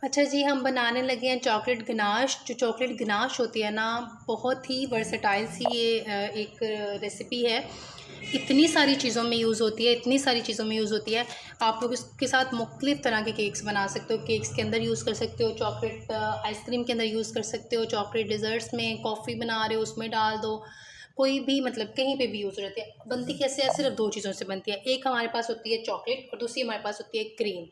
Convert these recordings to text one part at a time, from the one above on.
अच्छा जी, हम बनाने लगे हैं चॉकलेट गनाश। जो चॉकलेट गनाश होती है ना, बहुत ही वर्सेटाइल सी ये एक रेसिपी है। इतनी सारी चीज़ों में यूज़ होती है, इतनी सारी चीज़ों में यूज़ होती है। आप लोग इसके साथ मुख्तलिफ़ तरह के केक्स बना सकते हो। केक्स के अंदर यूज़ कर सकते हो, चॉकलेट आइसक्रीम के अंदर यूज़ कर सकते हो, चॉकलेट डिज़र्ट्स में, कॉफ़ी बना रहे हो उसमें डाल दो। कोई भी मतलब कहीं पे भी यूज़ हो जाती है। बनती कैसे है? सिर्फ 2 चीज़ों से बनती है। एक हमारे पास होती है चॉकलेट और दूसरी हमारे पास होती है क्रीम।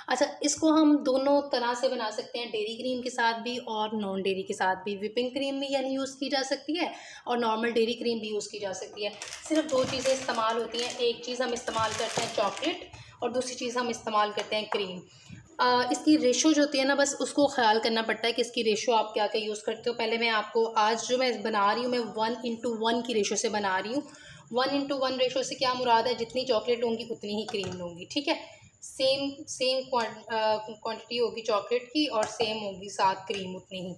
अच्छा, इसको हम दोनों तरह से बना सकते हैं, डेयरी क्रीम के साथ भी और नॉन डेयरी के साथ भी। व्हिपिंग क्रीम भी यानी यूज़ की जा सकती है और नॉर्मल डेयरी क्रीम भी यूज़ की जा सकती है। सिर्फ 2 चीज़ें इस्तेमाल होती हैं। एक चीज़ हम इस्तेमाल करते हैं चॉकलेट और दूसरी चीज़ हम इस्तेमाल करते हैं क्रीम। इसकी रेशो जो होती है ना, बस उसको ख़याल करना पड़ता है कि इसकी रेशो आप क्या-क्या यूज़ करते हो। पहले मैं आपको आज जो मैं बना रही हूँ, मैं 1:1 की रेशो से बना रही हूँ। 1:1 रेशो से क्या मुराद है, जितनी चॉकलेट लूँगी उतनी ही क्रीम लूँगी, ठीक है? सेम सेम क्वांटिटी होगी चॉकलेट की और सेम होगी साथ क्रीम उतनी ही।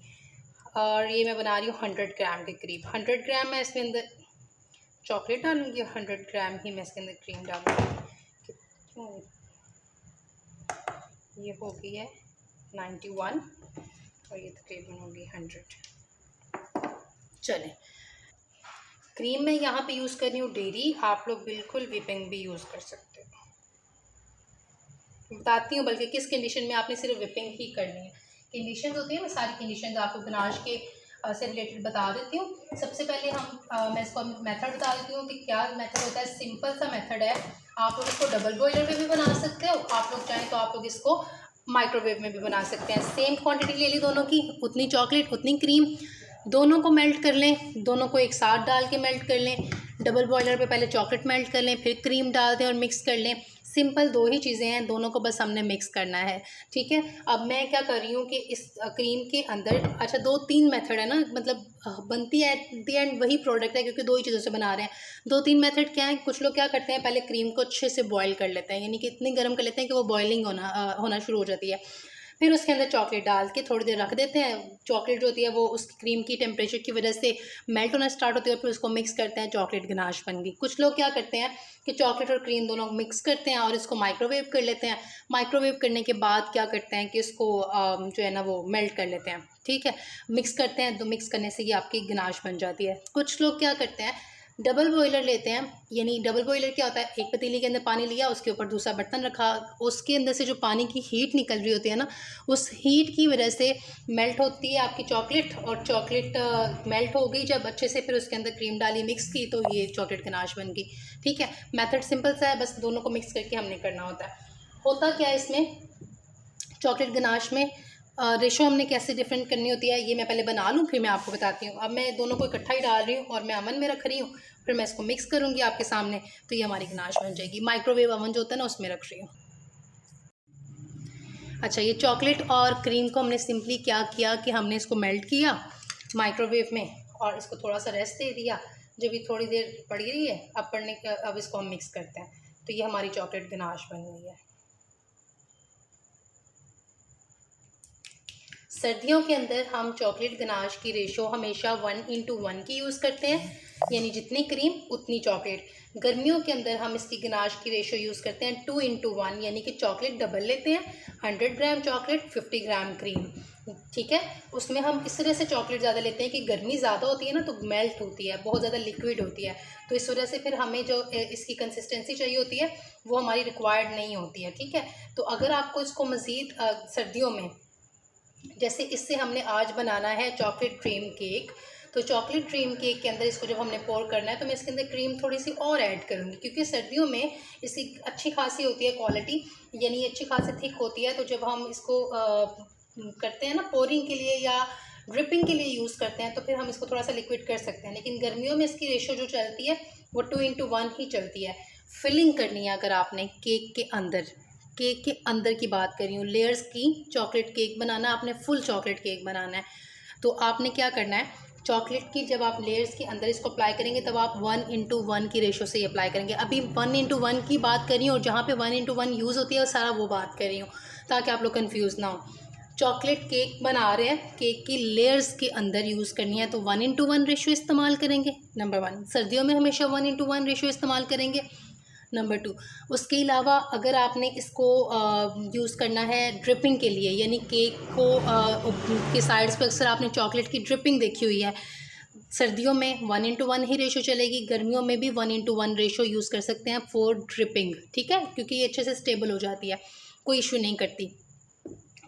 और ये मैं बना रही हूँ 100 ग्राम के करीब। 100 ग्राम मैं इसके अंदर चॉकलेट डालूँगी और 100 ग्राम ही मैं इसके अंदर क्रीम डालूँगी। ये हो गई है 91 और ये तकरीबन होगी 100। चलें, क्रीम मैं यहाँ पे यूज़ कर रही हूँ डेयरी। आप लोग बिल्कुल व्हिपिंग भी यूज़ कर सकते हो। बताती हूँ बल्कि किस कंडीशन में आपने सिर्फ व्हिपिंग ही करनी है। कंडीशन होती है, मैं सारी कंडीशन आपको गनाश के से रिलेटेड बता देती हूँ। सबसे पहले मैं इसको मेथड बता देती हूँ कि क्या मेथड होता है। सिंपल सा मेथड है। आप लोग इसको डबल बॉयलर में भी बना सकते हो, आप लोग चाहें तो आप लोग इसको माइक्रोवेव में भी बना सकते हैं। सेम क्वांटिटी ले ली दोनों की, उतनी चॉकलेट उतनी क्रीम, दोनों को मेल्ट कर लें, दोनों को एक साथ डाल के मेल्ट कर लें। डबल बॉयलर पे पहले चॉकलेट मेल्ट कर लें, फिर क्रीम डाल दें और मिक्स कर लें। सिंपल 2 ही चीज़ें हैं, दोनों को बस हमने मिक्स करना है, ठीक है। अब मैं क्या कर रही हूँ कि इस क्रीम के अंदर, अच्छा 2-3 मेथड है ना, मतलब बनती है एट द एंड वही प्रोडक्ट है क्योंकि 2 ही चीज़ों से बना रहे हैं। 2-3 मेथड क्या है, कुछ लोग क्या करते हैं, पहले क्रीम को अच्छे से बॉयल कर लेते हैं, यानी कि इतनी गर्म कर लेते हैं कि वो बॉयलिंग होना शुरू हो जाती है। फिर उसके अंदर चॉकलेट डाल के थोड़ी देर रख देते हैं। चॉकलेट जो होती है वो उस क्रीम की टेम्परेचर की वजह से मेल्ट होना स्टार्ट होती है और फिर उसको मिक्स करते हैं, चॉकलेट गनाश बन गई। कुछ लोग क्या करते हैं कि चॉकलेट और क्रीम दोनों मिक्स करते हैं और इसको माइक्रोवेव कर लेते हैं। माइक्रोवेव करने के बाद क्या करते हैं कि इसको जो है ना वो मेल्ट कर लेते हैं, ठीक है। मिक्स करते हैं, तो मिक्स करने से ये आपकी गनाश बन जाती है। कुछ लोग क्या करते हैं, डबल बॉयलर लेते हैं। यानी डबल बॉयलर क्या होता है, एक पतीली के अंदर पानी लिया, उसके ऊपर दूसरा बर्तन रखा, उसके अंदर से जो पानी की हीट निकल रही होती है ना, उस हीट की वजह से मेल्ट होती है आपकी चॉकलेट। और चॉकलेट मेल्ट हो गई जब अच्छे से, फिर उसके अंदर क्रीम डाली, मिक्स की, तो ये चॉकलेट गनाश बन गई, ठीक है। मेथड सिंपल सा है, बस दोनों को मिक्स करके हमने करना होता है। होता क्या है इसमें, चॉकलेट गनाश में रेशो हमने कैसे डिफरेंट करनी होती है, ये मैं पहले बना लूँ फिर मैं आपको बताती हूँ। अब मैं दोनों को इकट्ठा ही डाल रही हूँ और मैं अवन में रख रही हूँ, फिर मैं इसको मिक्स करूँगी आपके सामने, तो ये हमारी गनाश बन जाएगी। माइक्रोवेव अवन जो होता है ना, उसमें रख रही हूँ। अच्छा, ये चॉकलेट और क्रीम को हमने सिंपली क्या किया कि हमने इसको मेल्ट किया माइक्रोवेव में और इसको थोड़ा सा रेस्ट दे दिया। जब ये थोड़ी देर पड़ी रही है, अब इसको हम मिक्स करते हैं, तो ये हमारी चॉकलेट गनाश बन गई है। सर्दियों के अंदर हम चॉकलेट गनाश की रेशो हमेशा 1:1 की यूज़ करते हैं, यानी जितनी क्रीम उतनी चॉकलेट। गर्मियों के अंदर हम इसकी गनाश की रेशो यूज़ करते हैं 2:1, यानी कि चॉकलेट डबल लेते हैं। 100 ग्राम चॉकलेट, 50 ग्राम क्रीम, ठीक है। उसमें हम इस तरह से चॉकलेट ज़्यादा लेते हैं कि गर्मी ज़्यादा होती है ना, तो मेल्ट होती है, बहुत ज़्यादा लिक्विड होती है, तो इस वजह से फिर हमें जो इसकी कंसिस्टेंसी चाहिए होती है वो हमारी रिक्वायर्ड नहीं होती है, ठीक है। तो अगर आपको इसको मज़ीद सर्दियों में, जैसे इससे हमने आज बनाना है चॉकलेट क्रीम केक, तो चॉकलेट क्रीम केक के अंदर इसको जब हमने पोर करना है, तो मैं इसके अंदर क्रीम थोड़ी सी और ऐड करूँगी, क्योंकि सर्दियों में इसकी अच्छी खासी होती है क्वालिटी, यानी अच्छी खासी थिक होती है। तो जब हम इसको करते हैं ना पोरिंग के लिए या ड्रिपिंग के लिए यूज़ करते हैं, तो फिर हम इसको थोड़ा सा लिक्विड कर सकते हैं। लेकिन गर्मियों में इसकी रेशो जो चलती है वो 2:1 ही चलती है। फिलिंग करनी है अगर आपने केक के अंदर की बात कर रही हूँ, लेयर्स की चॉकलेट केक बनाना, आपने फुल चॉकलेट केक बनाना है, तो आपने क्या करना है, चॉकलेट की जब आप लेयर्स के अंदर इसको अप्लाई करेंगे, तब आप 1:1 की रेशो से अप्लाई करेंगे। अभी 1:1 की बात कर रही हूँ और जहाँ पे 1:1 यूज़ होती है वो सारा वो बात कर रही हूँ, ताकि आप लोग कन्फ्यूज़ ना हो। चॉकलेट केक बना रहे हैं, केक की लेयर्स के अंदर यूज़ करनी है, तो 1:1 रेशो इस्तेमाल करेंगे। नंबर 1, सर्दियों में हमेशा 1:1 रेशो इस्तेमाल करेंगे। नंबर 2, उसके अलावा अगर आपने इसको यूज़ करना है ड्रिपिंग के लिए, यानी केक को के साइड्स पे अक्सर आपने चॉकलेट की ड्रिपिंग देखी हुई है। सर्दियों में 1:1 ही रेशो चलेगी, गर्मियों में भी 1:1 रेशो यूज़ कर सकते हैं फॉर ड्रिपिंग, ठीक है, क्योंकि ये अच्छे से स्टेबल हो जाती है, कोई इशू नहीं करती।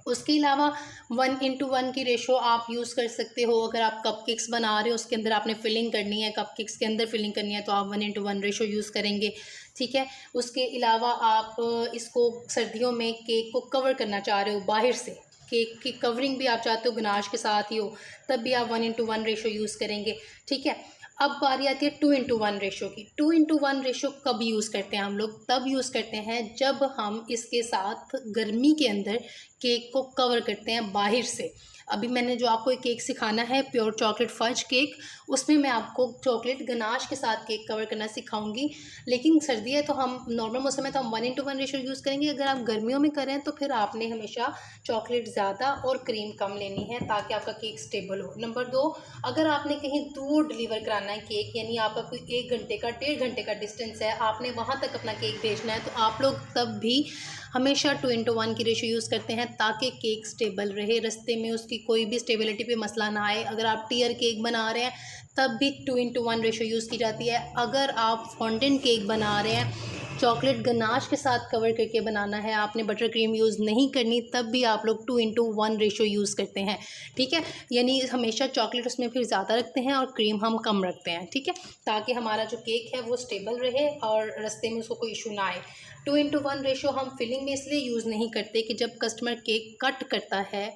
उसके अलावा 1:1 की रेशो आप यूज़ कर सकते हो अगर आप कपकेक्स बना रहे हो, उसके अंदर आपने फिलिंग करनी है, कपकेक्स के अंदर फिलिंग करनी है, तो आप 1:1 रेशो यूज़ करेंगे, ठीक है। उसके अलावा आप इसको सर्दियों में केक को कवर करना चाह रहे हो बाहर से, केक की कवरिंग भी आप चाहते हो गनाश के साथ ही हो, तब भी आप 1:1 रेशो यूज़ करेंगे, ठीक है। अब बारी आती है 2:1 रेशो की। 2:1 रेशो कब यूज़ करते हैं हम लोग? तब यूज़ करते हैं जब हम इसके साथ गर्मी के अंदर केक को कवर करते हैं बाहर से। अभी मैंने जो आपको एक केक सिखाना है प्योर चॉकलेट फज केक, उसमें मैं आपको चॉकलेट गनाश के साथ केक कवर करना सिखाऊंगी। लेकिन सर्दी है तो हम नॉर्मल मौसम है तो हम 1:1 रेशो यूज़ करेंगे। अगर आप गर्मियों में करें तो फिर आपने हमेशा चॉकलेट ज़्यादा और क्रीम कम लेनी है ताकि आपका केक स्टेबल हो। नंबर 2, अगर आपने कहीं दूर डिलीवर कराना है केक, यानी आपका कोई 1 घंटे का 1.5 घंटे का डिस्टेंस है, आपने वहाँ तक अपना केक भेजना है, तो आप लोग तब भी हमेशा 2:1 की रेशो यूज़ करते हैं ताकि केक स्टेबल रहे, रास्ते में उसकी कोई भी स्टेबिलिटी पे मसला ना आए। अगर आप टियर केक बना रहे हैं तब भी 2:1 रेशो यूज़ की जाती है। अगर आप फॉन्डेंट केक बना रहे हैं, चॉकलेट गनाश के साथ कवर करके बनाना है, आपने बटर क्रीम यूज़ नहीं करनी, तब भी आप लोग 2:1 रेशो यूज़ करते हैं, ठीक है। यानी हमेशा चॉकलेट उसमें फिर ज़्यादा रखते हैं और क्रीम हम कम रखते हैं, ठीक है, ताकि हमारा जो केक है वो स्टेबल रहे और रास्ते में उसको कोई इशू ना आए। 2:1 रेशो हम फिलिंग में इसलिए यूज़ नहीं करते कि जब कस्टमर केक कट करता है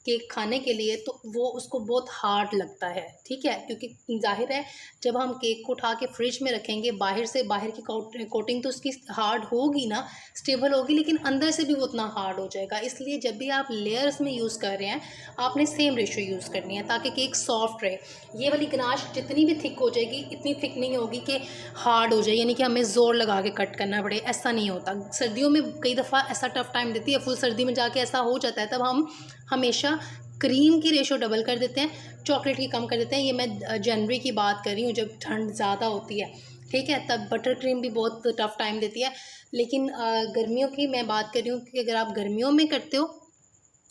केक खाने के लिए तो वो उसको बहुत हार्ड लगता है, ठीक है, क्योंकि जाहिर है जब हम केक को उठा के फ्रिज में रखेंगे बाहर से, बाहर की कोटिंग तो उसकी हार्ड होगी ना, स्टेबल होगी, लेकिन अंदर से भी वो उतना हार्ड हो जाएगा। इसलिए जब भी आप लेयर्स में यूज़ कर रहे हैं आपने सेम रेशो यूज़ करनी है ताकि केक सॉफ्ट रहे। ये वाली गनाश जितनी भी थिक हो जाएगी इतनी थिक नहीं होगी कि हार्ड हो जाए, यानी कि हमें ज़ोर लगा के कट करना पड़े, ऐसा नहीं होता। सर्दियों में कई दफ़ा ऐसा टफ़ टाइम देती है, फुल सर्दी में जाके ऐसा हो जाता है, तब हम हमेशा क्रीम की रेशो डबल कर देते हैं, चॉकलेट की कम कर देते हैं। ये मैं जनवरी की बात कर रही हूँ जब ठंड ज़्यादा होती है, ठीक है, तब बटर क्रीम भी बहुत टफ़ टाइम देती है। लेकिन गर्मियों की मैं बात कर रही हूँ कि अगर आप गर्मियों में करते हो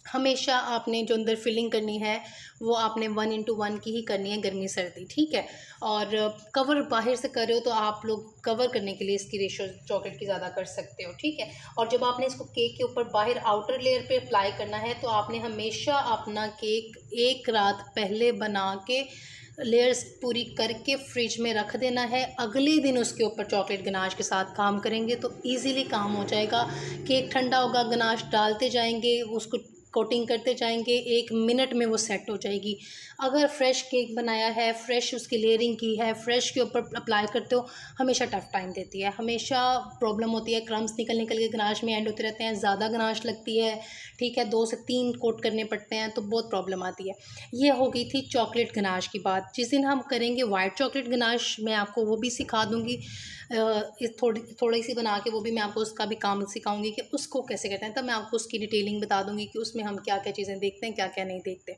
हमेशा आपने जो अंदर फिलिंग करनी है वो आपने 1:1 की ही करनी है, गर्मी सर्दी, ठीक है। और कवर बाहर से कर रहे हो तो आप लोग कवर करने के लिए इसकी रेशो चॉकलेट की ज़्यादा कर सकते हो, ठीक है। और जब आपने इसको केक के ऊपर बाहर आउटर लेयर पे अप्लाई करना है तो आपने हमेशा अपना केक एक रात पहले बना के लेयर्स पूरी करके फ्रिज में रख देना है। अगले दिन उसके ऊपर चॉकलेट गनाश के साथ काम करेंगे तो इजीली काम हो जाएगा। केक ठंडा होगा, गनाश डालते जाएंगे, उसको कोटिंग करते जाएंगे, 1 मिनट में वो सेट हो जाएगी। अगर फ्रेश केक बनाया है, फ्रेश उसकी लेयरिंग की है, फ्रेश के ऊपर अप्लाई करते हो, हमेशा टफ़ टाइम देती है, हमेशा प्रॉब्लम होती है, क्रम्स निकल निकल के गनाश में एंड होते रहते हैं, ज़्यादा गनाश लगती है, ठीक है, 2 से 3 कोट करने पड़ते हैं तो बहुत प्रॉब्लम आती है। ये हो गई थी चॉकलेट गनाश की बात। जिस दिन हम करेंगे वाइट चॉकलेट गनाश मैं आपको वो भी सिखा दूँगी, इस थोड़ी सी बना के वो भी मैं आपको उसका भी काम सिखाऊंगी कि उसको कैसे करते हैं, तब मैं आपको उसकी डिटेलिंग बता दूंगी कि उसमें हम क्या क्या चीज़ें देखते हैं, क्या क्या नहीं देखते।